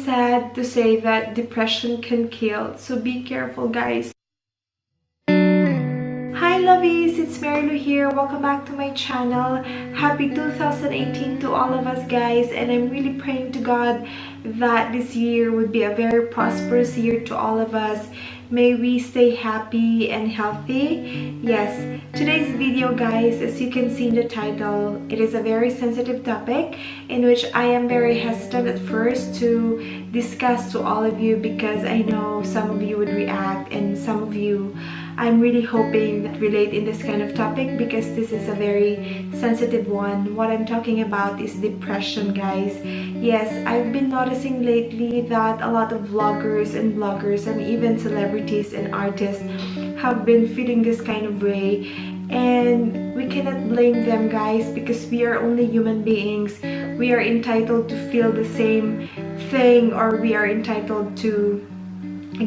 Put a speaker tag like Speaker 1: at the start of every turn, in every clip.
Speaker 1: sad to say that depression can kill, so be careful, guys. Hi lovies, it's Marilou here. Welcome back to my channel. Happy 2018 to all of us, guys, and I'm really praying to God that this year would be a very prosperous year to all of us. May we stay happy and healthy. Yes, today's video, guys, as you can see in the title, it is a very sensitive topic in which I am very hesitant at first to discuss to all of you, because I know some of you would react and some of you I'm really hoping that relate in this kind of topic, because this is a very sensitive one. What I'm talking about is depression, guys. Yes, I've been noticing lately that a lot of vloggers and bloggers and even celebrities and artists have been feeling this kind of way, and we cannot blame them, guys, because we are only human beings. We are entitled to feel the same thing, or we are entitled to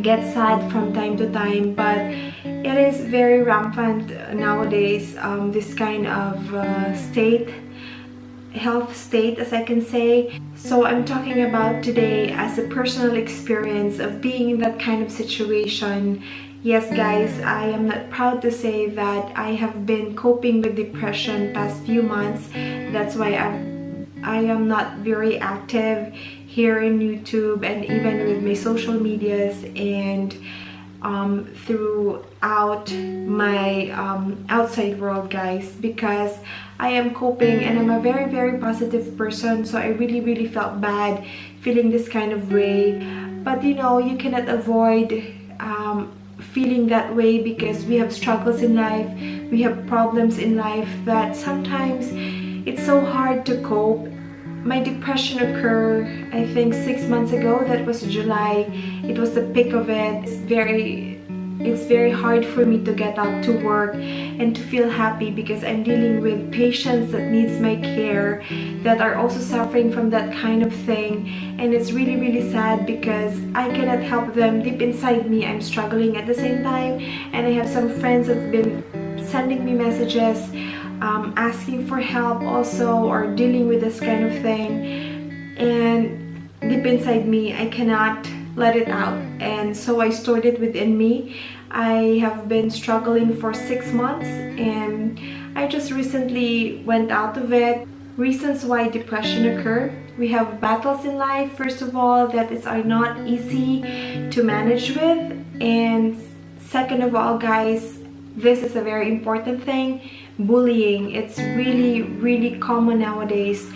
Speaker 1: get sad from time to time, but it is very rampant nowadays, this kind of health state, as I can say. So I'm talking about today as a personal experience of being in that kind of situation. Yes, guys, I am not proud to say that I have been coping with depression past few months. That's why I am not very active here in YouTube and even with my social medias and throughout my outside world, guys, because I am coping and I'm a very positive person. So I really felt bad feeling this kind of way, but you know, you cannot avoid feeling that way, because we have struggles in life, we have problems in life that sometimes it's so hard to cope. My depression occurred, I think, 6 months ago. That was July. It was the peak of it. It's very hard for me to get out to work and to feel happy, because I'm dealing with patients that needs my care that are also suffering from that kind of thing, and it's really sad because I cannot help them. Deep inside me, I'm struggling at the same time, and I have some friends that have been sending me messages asking for help also, or dealing with this kind of thing, and deep inside me I cannot let it out, and so I stored it within me. I have been struggling for 6 months, and I just recently went out of it. Reasons why depression occur: we have battles in life, first of all, that are not easy to manage with, and second of all, guys, this is a very important thing: bullying. It's really common nowadays,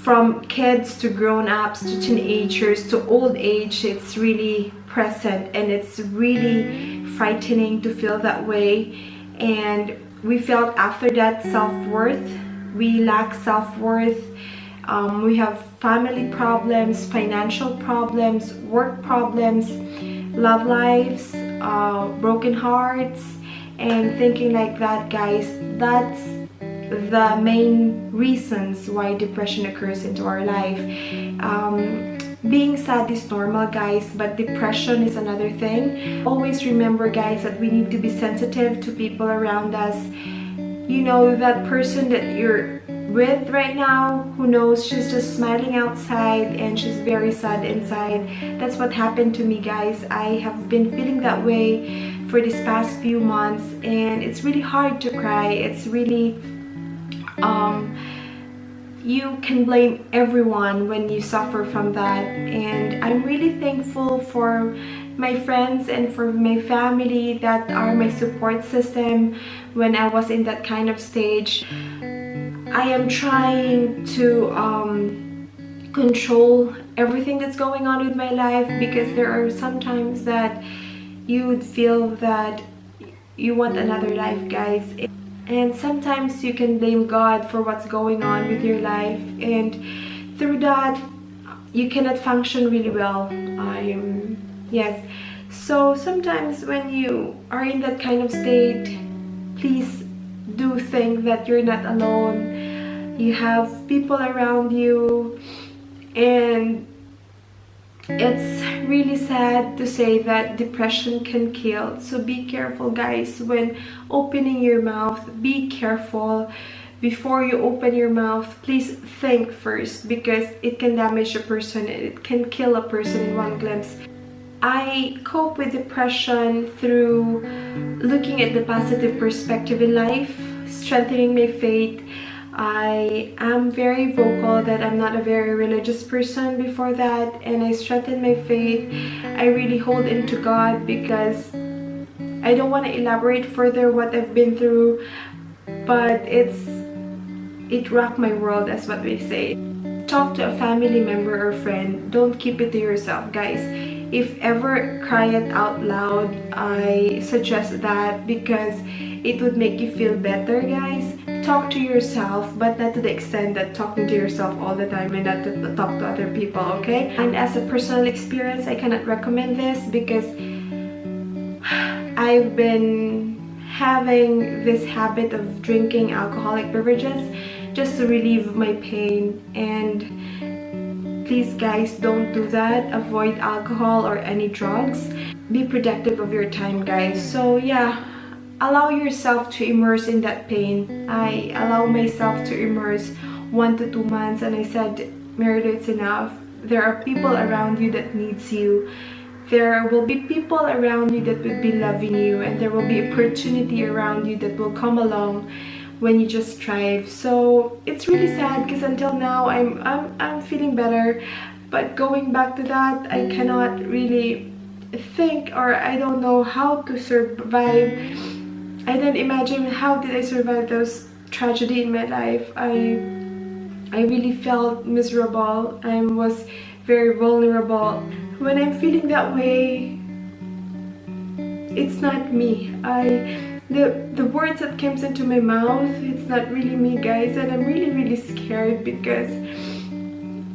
Speaker 1: from kids to grown-ups to teenagers to old age. It's really present, and it's really frightening to feel that way. And we felt after that self-worth. We lack self-worth. We have family problems, financial problems, work problems, love lives, broken hearts, and thinking like that, guys. That's the main reasons why depression occurs into our life. Being sad is normal, guys, but depression is another thing. Always remember, guys, that we need to be sensitive to people around us. You know, that person that you're with right now, who knows, she's just smiling outside and she's very sad inside. That's what happened to me, guys. I have been feeling that way for this past few months, and it's really hard to cry. It's really you can blame everyone when you suffer from that, and I'm really thankful for my friends and for my family that are my support system when I was in that kind of stage. I am trying to control everything that's going on with my life, because there are some times that you would feel that you want another life, guys, and sometimes you can blame God for what's going on with your life, and through that you cannot function really well. Yes, so sometimes when you are in that kind of state, please do think that you're not alone. You have people around you, and it's really sad to say that depression can kill. So be careful, guys, when opening your mouth. Be careful. before you open your mouth, please think first, because it can damage a person. It can kill a person in one glimpse. I cope with depression through looking at the positive perspective in life, strengthening my faith. I am very vocal that I'm not a very religious person before that, and I strengthen my faith. I really hold into God, because I don't want to elaborate further what I've been through, but it rocked my world, as what we say. Talk to a family member or friend. Don't keep it to yourself, guys. If ever, cry it out loud. I suggest that, because it would make you feel better, guys. Talk to yourself, but not to the extent that talking to yourself all the time and not to talk to other people, okay? And as a personal experience, I cannot recommend this, because I've been having this habit of drinking alcoholic beverages just to relieve my pain. And please, guys, don't do that. Avoid alcohol or any drugs. Be productive of your time, guys. So yeah, allow yourself to immerse in that pain. I allow myself to immerse 1 to 2 months, and I said, Marilu, it's enough. There are people around you that needs you. There will be people around you that will be loving you, and there will be opportunity around you that will come along when you just strive. So it's really sad, because until now I'm feeling better, but going back to that, I cannot really think, or I don't know how to survive. I don't imagine how did I survive those tragedy in my life. I really felt miserable. I was very vulnerable. When I'm feeling that way, it's not me. The words that comes into my mouth, it's not really me, guys. And I'm really scared, because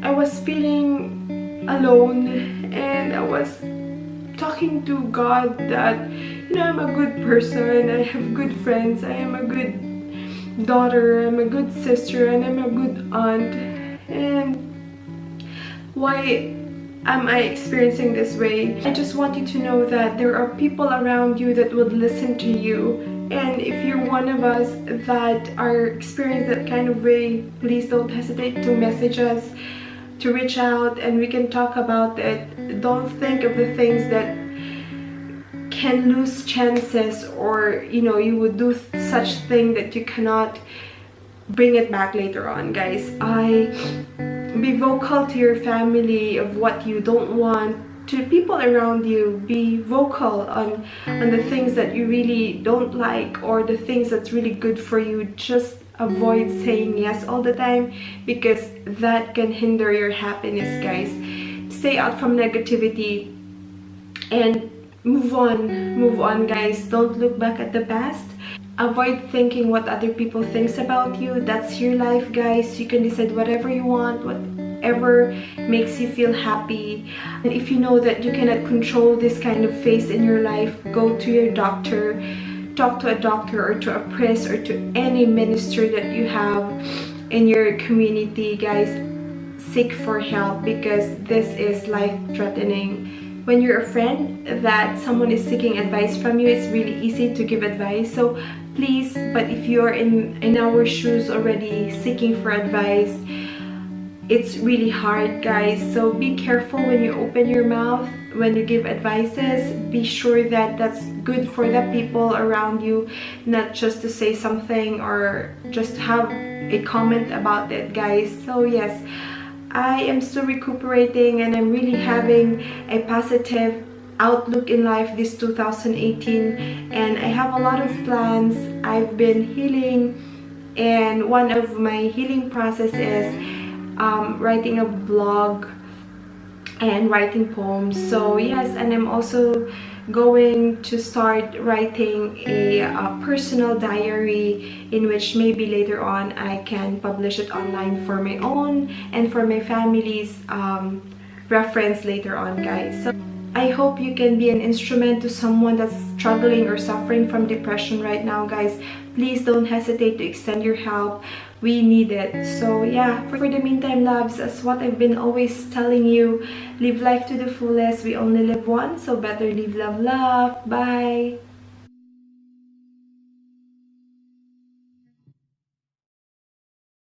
Speaker 1: I was feeling alone, and I was talking to God that, you know, I'm a good person, I have good friends, I am a good daughter, I'm a good sister, and I'm a good aunt. And why am I experiencing this way? I just want you to know that there are people around you that would listen to you. And if you're one of us that are experiencing that kind of way, please don't hesitate to message us, to reach out, and we can talk about it. Don't think of the things that can lose chances, or you know, you would do such thing that you cannot bring it back later on, guys. Be vocal to your family of what you don't want. To people around you, be vocal on the things that you really don't like, or the things that's really good for you. Just avoid saying yes all the time, because that can hinder your happiness, guys. Stay out from negativity and move on, guys. Don't look back at the past. Avoid thinking what other people thinks about you. That's your life, guys. You can decide whatever you want, whatever makes you feel happy. And if you know that you cannot control this kind of phase in your life, go to your doctor. Talk to a doctor, or to a priest, or to any minister that you have in your community, guys. Seek for help, because this is life-threatening. When you're a friend that someone is seeking advice from you, it's really easy to give advice. So please, but if you're in our shoes already seeking for advice, it's really hard, guys. So be careful when you open your mouth, when you give advices. Be sure that that's good for the people around you, not just to say something or just have a comment about it, guys. So yes, I am still recuperating, and I'm really having a positive outlook in life this 2018, and I have a lot of plans. I've been healing, and one of my healing process is writing a blog and writing poems. So yes, and I'm also going to start writing a personal diary, in which maybe later on I can publish it online for my own and for my family's reference later on, guys. So I hope you can be an instrument to someone that's struggling or suffering from depression right now, guys. Please don't hesitate to extend your help. We need it. So yeah, for the meantime, loves, as what I've been always telling you, live life to the fullest. We only live once, so better live, love, love. Bye.